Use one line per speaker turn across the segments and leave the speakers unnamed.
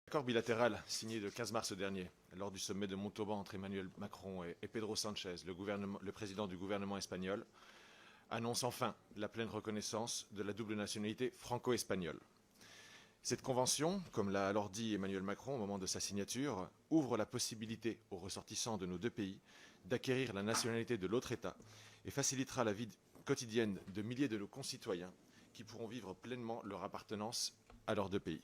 L'accord bilatéral signé le 15 mars dernier lors du sommet de Montauban entre Emmanuel Macron et Pedro Sánchez, le président du gouvernement espagnol, annonce enfin la pleine reconnaissance de la double nationalité franco-espagnole. Cette convention, comme l'a alors dit Emmanuel Macron au moment de sa signature, ouvre la possibilité aux ressortissants de nos deux pays d'acquérir la nationalité de l'autre État et facilitera la vie quotidienne de milliers de nos concitoyens qui pourront vivre pleinement leur appartenance à leurs deux pays.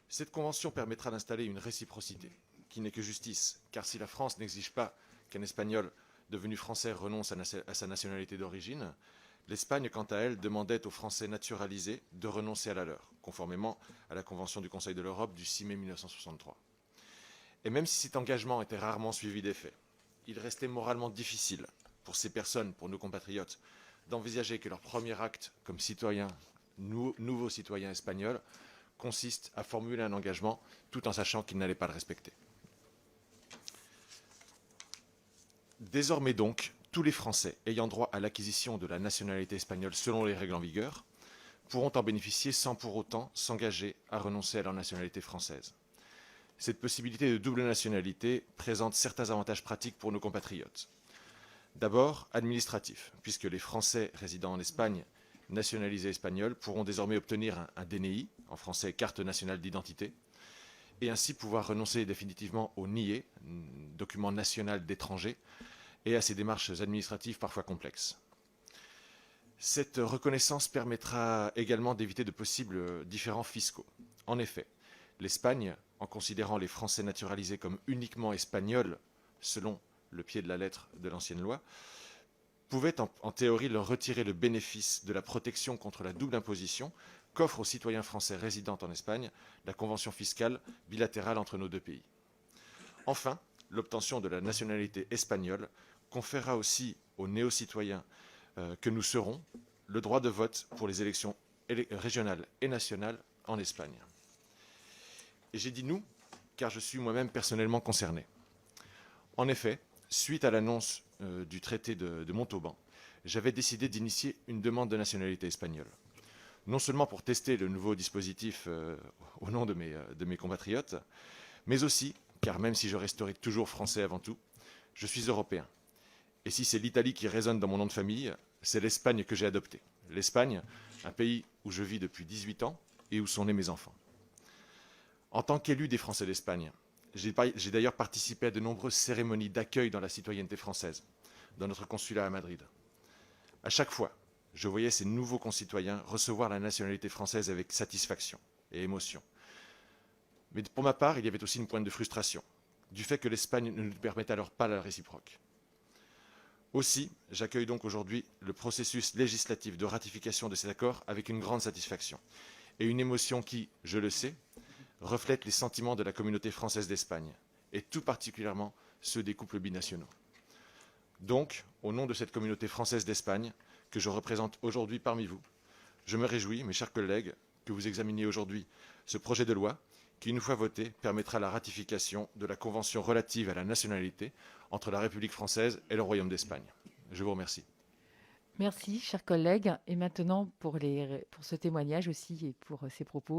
Cette convention permettra d'installer une réciprocité, qui n'est que justice, car si la France n'exige pas qu'un Espagnol devenu français renonce à sa nationalité d'origine, l'Espagne, quant à elle, demandait aux Français naturalisés de renoncer à la leur, conformément à la Convention du Conseil de l'Europe du 6 mai 1963. Et même si cet engagement était rarement suivi d'effet, il restait moralement difficile pour ces personnes, pour nos compatriotes, d'envisager que leur premier acte comme citoyen, nouveau citoyen espagnol, consiste à formuler un engagement tout en sachant qu'il n'allait pas le respecter. Désormais donc, tous les Français ayant droit à l'acquisition de la nationalité espagnole selon les règles en vigueur pourront en bénéficier sans pour autant s'engager à renoncer à leur nationalité française. Cette possibilité de double nationalité présente certains avantages pratiques pour nos compatriotes. D'abord, administratif, puisque les Français résidant en Espagne nationalisés espagnols pourront désormais obtenir un DNI, en français carte nationale d'identité, et ainsi pouvoir renoncer définitivement au NIE, document national d'étranger, et à ces démarches administratives parfois complexes. Cette reconnaissance permettra également d'éviter de possibles différends fiscaux. En effet, l'Espagne, en considérant les Français naturalisés comme uniquement espagnols, selon le pied de la lettre de l'ancienne loi, pouvait en théorie leur retirer le bénéfice de la protection contre la double imposition qu'offre aux citoyens français résidant en Espagne la convention fiscale bilatérale entre nos deux pays. Enfin, l'obtention de la nationalité espagnole conférera aussi aux néo-citoyens que nous serons le droit de vote pour les élections régionales et nationales en Espagne. Et j'ai dit nous, car je suis moi-même personnellement concerné. En effet, suite à l'annonce du traité de Montauban, j'avais décidé d'initier une demande de nationalité espagnole. Non seulement pour tester le nouveau dispositif au nom de mes compatriotes, mais aussi, car même si je resterai toujours français avant tout, je suis européen. Et si c'est l'Italie qui résonne dans mon nom de famille, c'est l'Espagne que j'ai adoptée. L'Espagne, un pays où je vis depuis 18 ans et où sont nés mes enfants. En tant qu'élu des Français d'Espagne, j'ai d'ailleurs participé à de nombreuses cérémonies d'accueil dans la citoyenneté française, dans notre consulat à Madrid. À chaque fois, je voyais ces nouveaux concitoyens recevoir la nationalité française avec satisfaction et émotion. Mais pour ma part, il y avait aussi une pointe de frustration, du fait que l'Espagne ne nous permettait alors pas la réciproque. Aussi, j'accueille donc aujourd'hui le processus législatif de ratification de cet accord avec une grande satisfaction et une émotion qui, je le sais, reflète les sentiments de la communauté française d'Espagne, et tout particulièrement ceux des couples binationaux. Donc, au nom de cette communauté française d'Espagne, que je représente aujourd'hui parmi vous, je me réjouis, mes chers collègues, que vous examiniez aujourd'hui ce projet de loi qui, une fois voté, permettra la ratification de la Convention relative à la nationalité entre la République française et le Royaume d'Espagne. Je vous remercie.
Merci, chers collègues. Et maintenant, pour ce témoignage aussi et pour ces propos.